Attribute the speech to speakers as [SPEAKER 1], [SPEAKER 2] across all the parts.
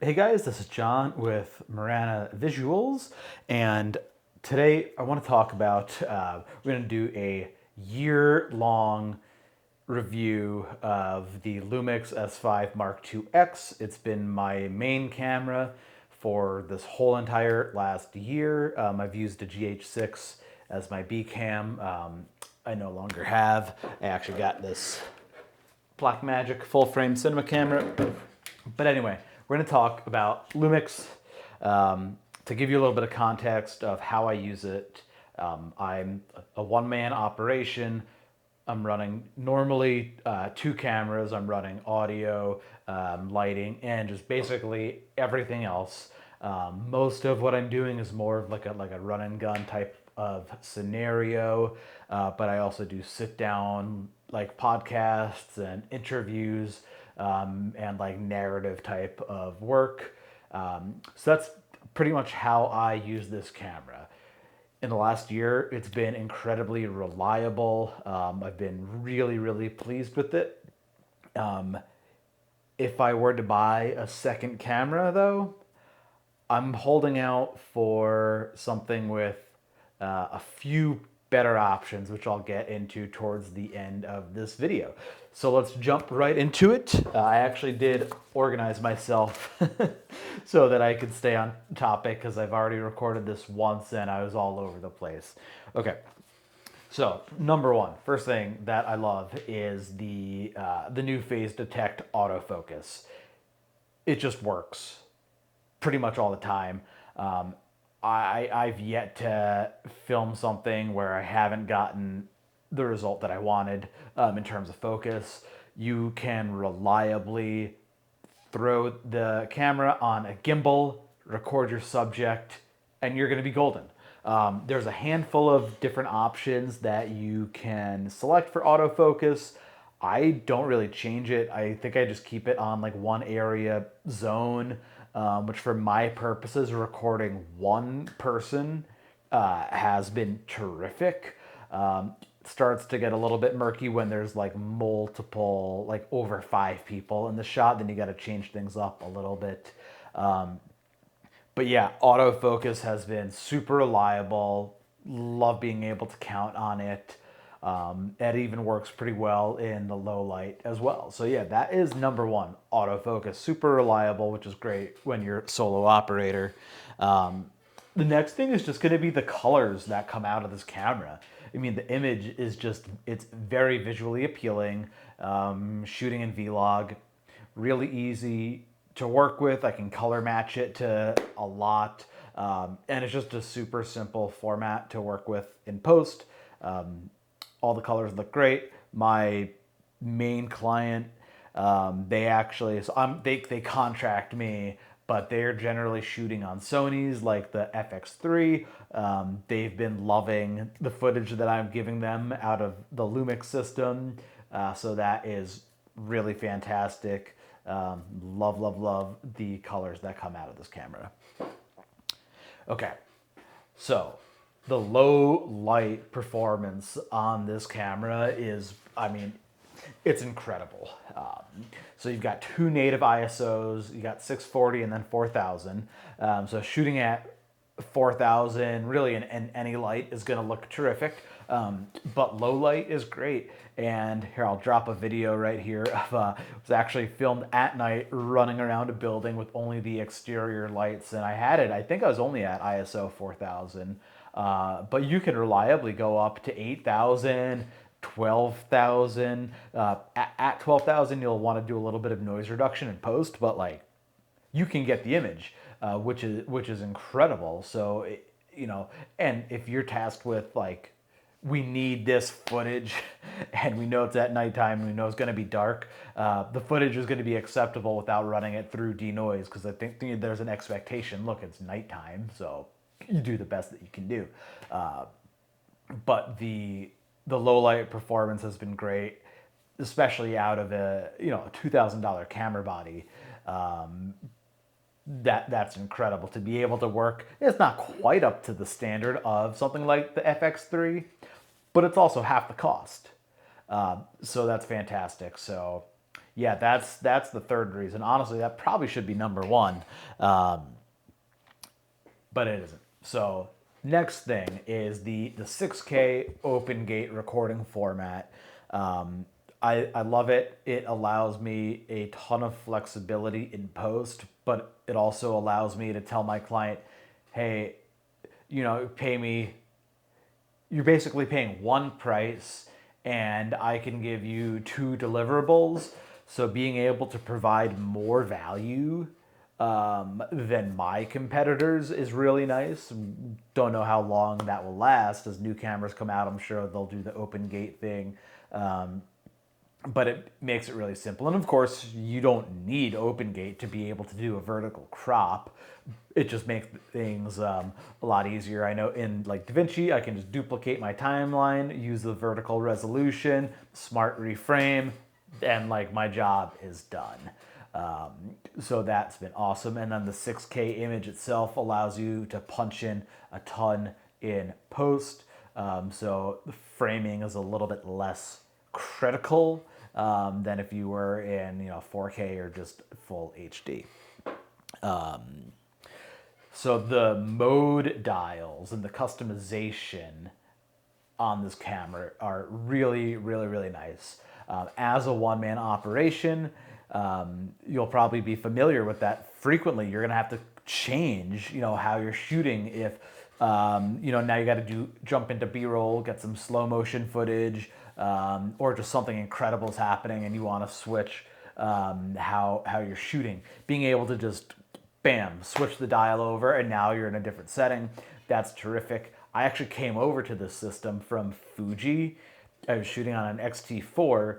[SPEAKER 1] Hey guys, this is John with Marana Visuals, and today I want to talk about, we're going to do a year-long review of the Lumix S5 Mark IIX. It's been my main camera for this whole entire last year. I've used a GH6 as my B cam. I no longer have. I actually got this Blackmagic full-frame cinema camera. But anyway, we're going to talk about Lumix. To give you a little bit of context of how I use it, I'm a one-man operation. I'm running normally two cameras. I'm running audio, lighting, and just basically everything else. Most of what I'm doing is more of like a run and gun type of scenario, but I also do sit down like podcasts and interviews, and like narrative type of work. So that's pretty much how I use this camera. In the last year, it's been incredibly reliable. I've been really pleased with it. If I were to buy a second camera, though, I'm holding out for something with a few better options, which I'll get into towards the end of this video. So let's jump right into it. I actually did organize myself so that I could stay on topic because I've already recorded this once and I was all over the place. Okay, so number one, first thing that I love is the new Phase Detect autofocus. It just works pretty much all the time. I've yet to film something where I haven't gotten the result that I wanted in terms of focus. You can reliably throw the camera on a gimbal, record your subject, and you're going to be golden. There's a handful of different options that you can select for autofocus. I don't really change it. I think I just keep it on like one area zone, which for my purposes, recording one person has been terrific. Starts to get a little bit murky when there's like multiple, like over 5 people in the shot. Then you got to change things up a little bit. But yeah, autofocus has been super reliable. Love being able to count on it. It even works pretty well in the low light as well. So yeah, that is number one, autofocus. Super reliable, which is great when you're a solo operator. The next thing is just going to be the colors that come out of this camera. I mean, the image is just, it's very visually appealing. Shooting in Vlog, really easy to work with. I can color match it to a lot. And it's just a super simple format to work with in post. All the colors look great. My main client, they actually, they contract me, but they're generally shooting on Sony's, like the FX3. They've been loving the footage that I'm giving them out of the Lumix system. So that is really fantastic. Love the colors that come out of this camera. Okay, so the low light performance on this camera is, I mean, it's incredible. So you've got two native ISOs, you got 640 and then 4000. So shooting at 4000 really in any light is going to look terrific. But low light is great. And here, I'll drop a video right here of it was actually filmed at night running around a building with only the exterior lights. And I think I was only at ISO 4000. But you can reliably go up to 8,000, 12,000. At 12,000, you'll want to do a little bit of noise reduction in post, but like you can get the image, which is incredible. So, and if you're tasked with like, we need this footage and we know it's at nighttime and we know it's going to be dark, the footage is going to be acceptable without running it through denoise, because I think there's an expectation, look, it's nighttime, so you do the best that you can do. But the low light performance has been great, especially out of a $2,000 camera body. That's incredible to be able to work. It's not quite up to the standard of something like the FX3, but it's also half the cost. So that's fantastic. So Yeah, that's the third reason. Honestly, that probably should be number one, but it isn't. So next thing is the 6K open gate recording format. I love it. It allows me a ton of flexibility in post, but it also allows me to tell my client, hey, pay me, you're basically paying one price and I can give you two deliverables. So being able to provide more value than my competitors is really nice. Don't know how long that will last. As new cameras come out, I'm sure they'll do the open gate thing. But it makes it really simple. And of course, you don't need OpenGate to be able to do a vertical crop. It just makes things a lot easier. I know in like DaVinci, I can just duplicate my timeline, use the vertical resolution, smart reframe, and like my job is done. So that's been awesome. And then the 6K image itself allows you to punch in a ton in post. So the framing is a little bit less critical than if you were in 4K or just full HD. So the mode dials and the customization on this camera are really, really, really nice. As a one-man operation, you'll probably be familiar with that. Frequently, you're going to have to change, how you're shooting. If now you got to jump into B-roll, get some slow motion footage, or just something incredible is happening, and you want to switch how you're shooting. Being able to just bam, switch the dial over, and now you're in a different setting. That's terrific. I actually came over to this system from Fuji. I was shooting on an X-T4,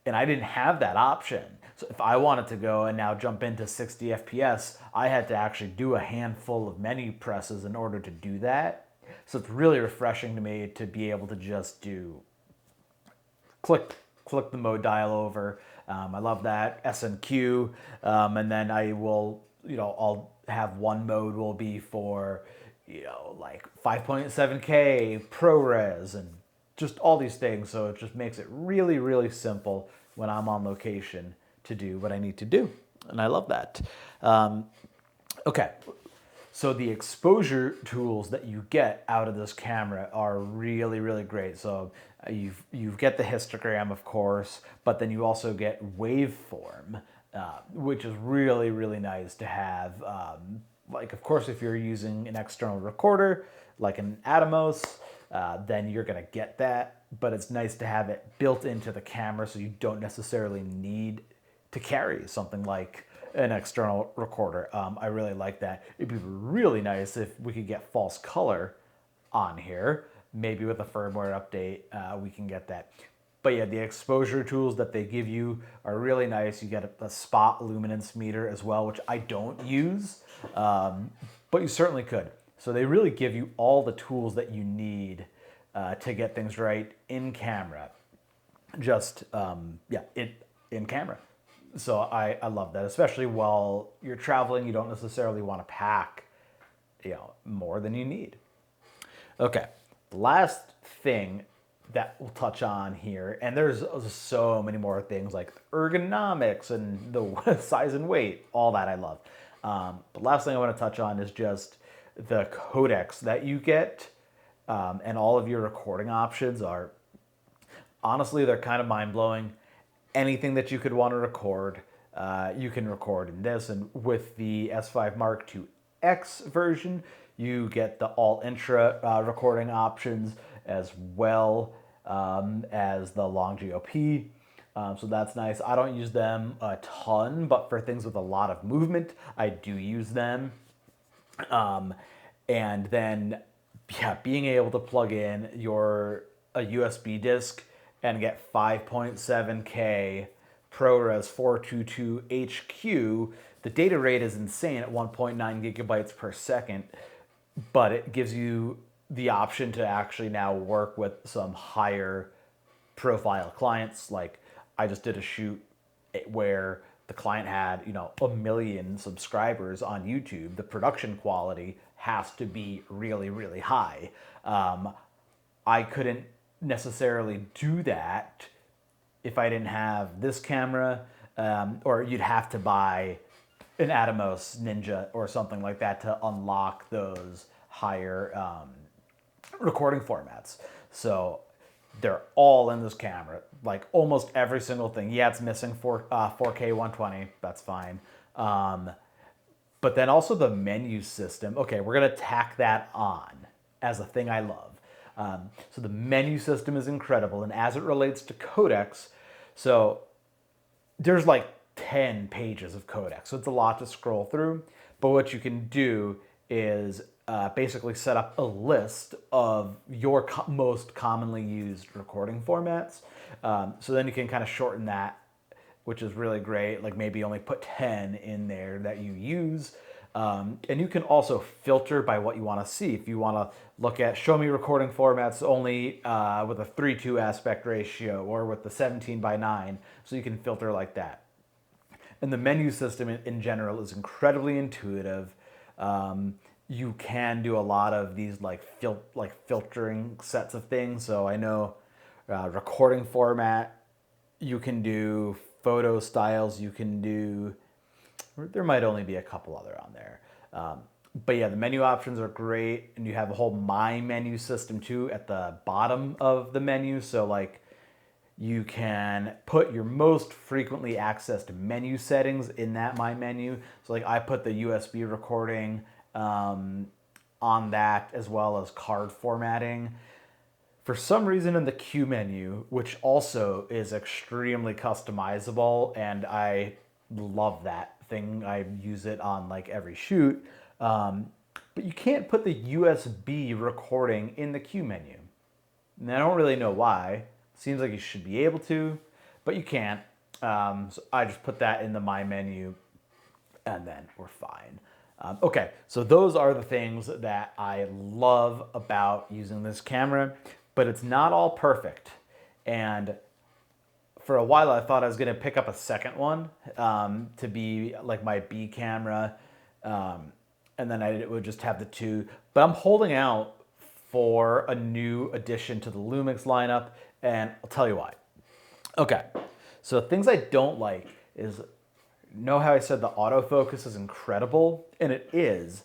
[SPEAKER 1] and I didn't have that option. So if I wanted to go and now jump into 60 FPS, I had to actually do a handful of menu presses in order to do that. So it's really refreshing to me to be able to just do click the mode dial over. I love that. SNQ, and then I will, I'll have one mode will be for, like 5.7K, ProRes, and just all these things. So it just makes it really, really simple when I'm on location to do what I need to do. And I love that. Okay. So the exposure tools that you get out of this camera are really, really great. So you get the histogram, of course, but then you also get Waveform, which is really, really nice to have. Like, of course, if you're using an external recorder, like an Atomos, then you're going to get that. But it's nice to have it built into the camera so you don't necessarily need to carry something like an external recorder. I really like that. It'd be really nice if we could get false color on here. Maybe with a firmware update, we can get that. But yeah, the exposure tools that they give you are really nice. You get a spot luminance meter as well, which I don't use, but you certainly could. So they really give you all the tools that you need to get things right in camera. Just, in camera. So I love that, especially while you're traveling. You don't necessarily want to pack, more than you need. Okay, the last thing that we'll touch on here, and there's so many more things like ergonomics and the size and weight, all that I love. The last thing I want to touch on is just the codecs that you get, and all of your recording options are, honestly, they're kind of mind-blowing. Anything that you could want to record, you can record in this. And with the S5 Mark IIX version, you get the all-intra recording options as well as the long GOP. So that's nice. I don't use them a ton, but for things with a lot of movement, I do use them. And then, being able to plug in a USB disc and get 5.7K ProRes 422 HQ. The data rate is insane at 1.9 gigabytes per second, but it gives you the option to actually now work with some higher profile clients. Like, I just did a shoot where the client had, 1 million subscribers on YouTube. The production quality has to be really, really high. I couldn't necessarily do that if I didn't have this camera or you'd have to buy an Atomos Ninja or something like that to unlock those higher recording formats. So they're all in this camera, like almost every single thing. Yeah, it's missing 4K 120, that's fine. But then also the menu system. Okay, we're gonna tack that on as a thing I love. So the menu system is incredible, and as it relates to codecs, so there's like 10 pages of codecs, so it's a lot to scroll through. But what you can do is basically set up a list of your most commonly used recording formats. So then you can kind of shorten that, which is really great. Like maybe only put 10 in there that you use. And you can also filter by what you want to see. If you want to look at show me recording formats only with a 3:2 aspect ratio or with the 17:9, so you can filter like that. And the menu system in general is incredibly intuitive. You can do a lot of these like filtering sets of things. So I know recording format, you can do photo styles, you can do, there might only be a couple other on there. But yeah, the menu options are great, and you have a whole My Menu system too at the bottom of the menu. So like you can put your most frequently accessed menu settings in that My Menu. So like I put the USB recording on that, as well as card formatting. For some reason in the Q menu, which also is extremely customizable, and I love that thing. I use it on like every shoot. But you can't put the USB recording in the Q menu. And I don't really know why. Seems like you should be able to, but you can't. So I just put that in the My Menu, and then we're fine. Okay, so those are the things that I love about using this camera, but it's not all perfect. And for a while I thought I was gonna pick up a second one to be like my B camera, and then I would just have the two. But I'm holding out for a new addition to the Lumix lineup, and I'll tell you why. Okay, so things I don't like is, know how I said the autofocus is incredible? And it is,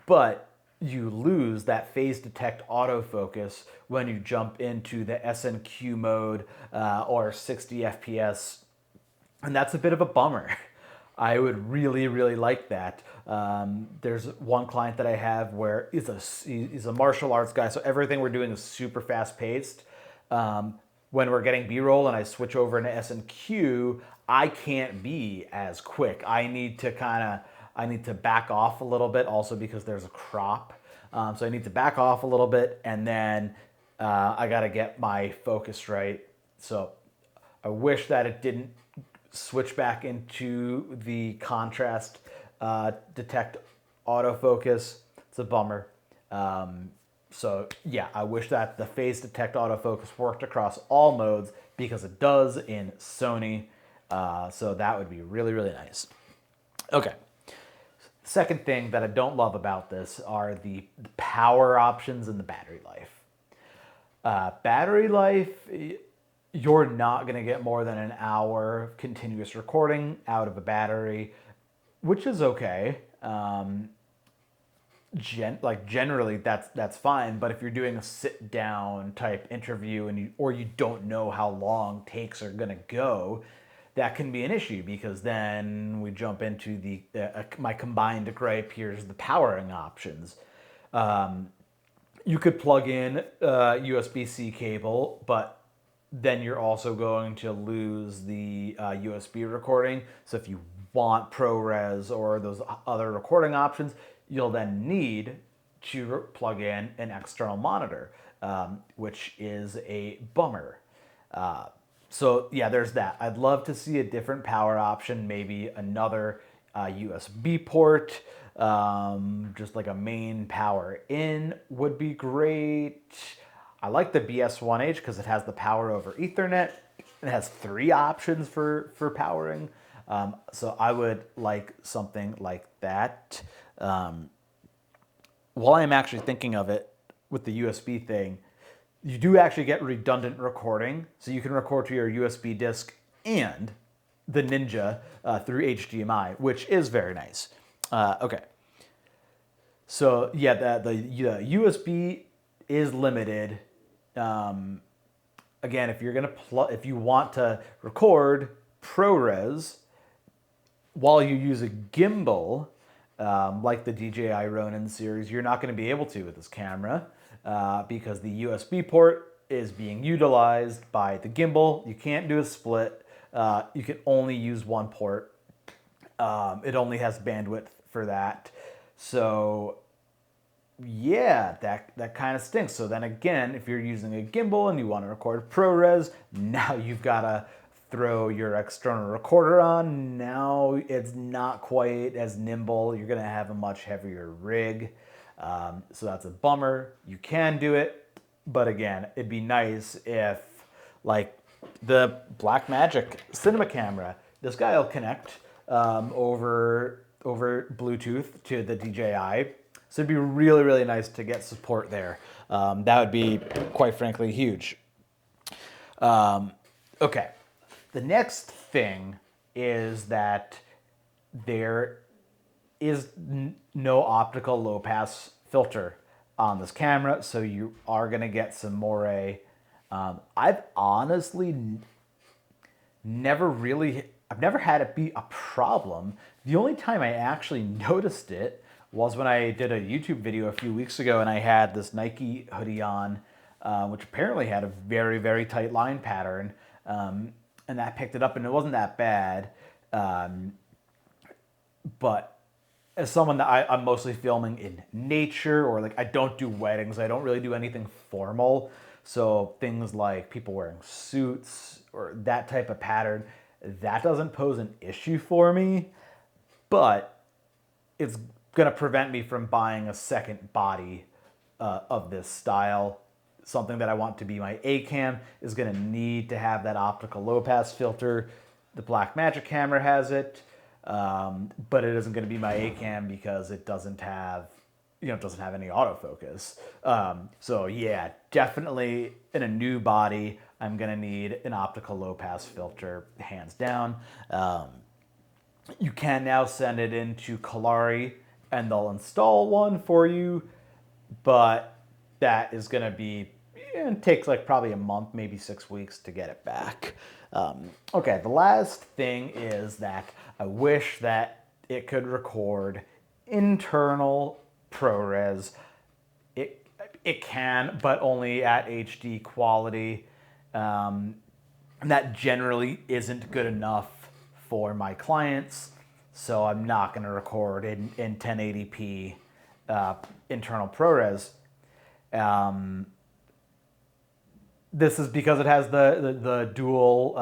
[SPEAKER 1] but you lose that phase detect autofocus when you jump into the SNQ mode or 60 FPS, and that's a bit of a bummer. I would really, really like that. There's one client that I have where he's a martial arts guy, so everything we're doing is super fast paced. When we're getting B-roll and I switch over into S&Q, I can't be as quick. I need to back off a little bit, also because there's a crop. So I need to back off a little bit, and then I gotta get my focus right. So I wish that it didn't switch back into the contrast detect autofocus. It's a bummer. So yeah, I wish that the phase detect autofocus worked across all modes, because it does in Sony. So that would be really, really nice. Okay. Second thing that I don't love about this are the power options and the battery life. Battery life, you're not going to get more than an hour of continuous recording out of a battery, which is okay. Generally that's fine, but if you're doing a sit down type interview and you don't know how long takes are gonna go, that can be an issue, because then we jump into the my combined gripe here is the powering options. You could plug in a USB-C cable, but then you're also going to lose the USB recording. So if you want ProRes or those other recording options, you'll then need to plug in an external monitor, which is a bummer. So yeah, there's that. I'd love to see a different power option, maybe another USB port, just like a main power in would be great. I like the BS1H because it has the power over Ethernet. It has 3 options for powering. So I would like something like that. While I'm actually thinking of it with the USB thing, you do actually get redundant recording. So you can record to your USB disk and the Ninja through HDMI, which is very nice. Okay. So yeah, the USB is limited. Again, if you're if you want to record ProRes while you use a gimbal, like the DJI Ronin series, you're not going to be able to with this camera because the USB port is being utilized by the gimbal. You can't do a split. You can only use one port. It only has bandwidth for that. So yeah, that kind of stinks. So then again, if you're using a gimbal and you want to record ProRes, now you've got to throw your external recorder on. Now it's not quite as nimble. You're going to have a much heavier rig. So that's a bummer. You can do it, but again, it'd be nice if, like the Blackmagic cinema camera, this guy will connect over Bluetooth to the DJI. So it'd be really, really nice to get support there. That would be, quite frankly, huge. Okay. The next thing is that there is no optical low pass filter on this camera, so you are going to get some moire. I've honestly I've never had it be a problem. The only time I actually noticed it was when I did a YouTube video a few weeks ago and I had this Nike hoodie on, which apparently had a very, very tight line pattern. And that picked it up and it wasn't that bad. But as someone that I'm mostly filming in nature, or like I don't do weddings, I don't really do anything formal. So things like people wearing suits or that type of pattern, that doesn't pose an issue for me, but it's going to prevent me from buying a second body of this style. Something that I want to be my A cam is going to need to have that optical low pass filter. The Blackmagic camera has it, but it isn't going to be my A cam because it doesn't have, it doesn't have any autofocus. So yeah, definitely in a new body, I'm going to need an optical low pass filter, hands down. You can now send it into Kalari and they'll install one for you, but that is going to be, it takes like probably a month, maybe 6 weeks to get it back. Okay, the last thing is that I wish that it could record internal ProRes. It can, but only at HD quality. And that generally isn't good enough for my clients, so I'm not going to record in 1080p internal ProRes. This is because it has the dual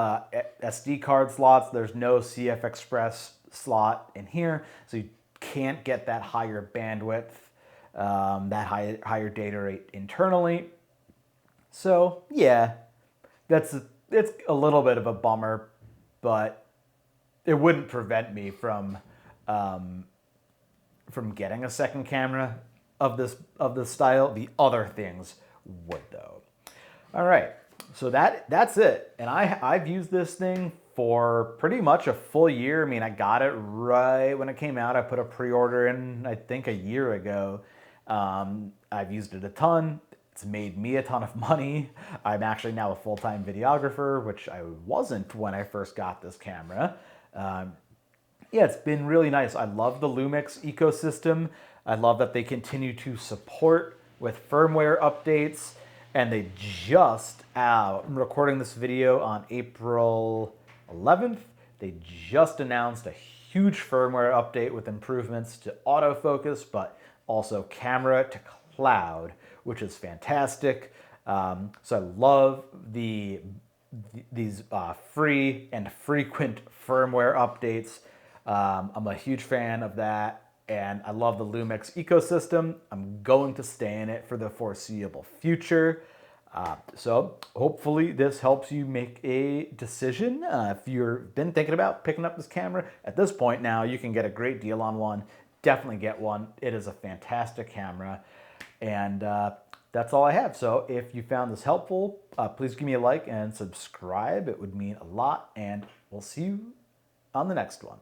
[SPEAKER 1] SD card slots. There's no CF Express slot in here, so you can't get that higher bandwidth, that higher data rate internally. So yeah, it's a little bit of a bummer, but it wouldn't prevent me from getting a second camera of this style. The other things would, though. All right, so that's it. And I've used this thing for pretty much a full year. I mean, I got it right when it came out. I put a pre-order in, I think, a year ago. I've used it a ton. It's made me a ton of money. I'm actually now a full-time videographer, which I wasn't when I first got this camera. Yeah, it's been really nice. I love the Lumix ecosystem. I love that they continue to support with firmware updates. And they just, I'm recording this video on April 11th. They just announced a huge firmware update with improvements to autofocus, but also camera to cloud, which is fantastic. So I love these free and frequent firmware updates. I'm a huge fan of that, and I love the Lumix ecosystem. I'm going to stay in it for the foreseeable future. So hopefully this helps you make a decision. If you've been thinking about picking up this camera, at this point now you can get a great deal on one. Definitely get one. It is a fantastic camera. And that's all I have. So if you found this helpful, please give me a like and subscribe. It would mean a lot, and we'll see you on the next one.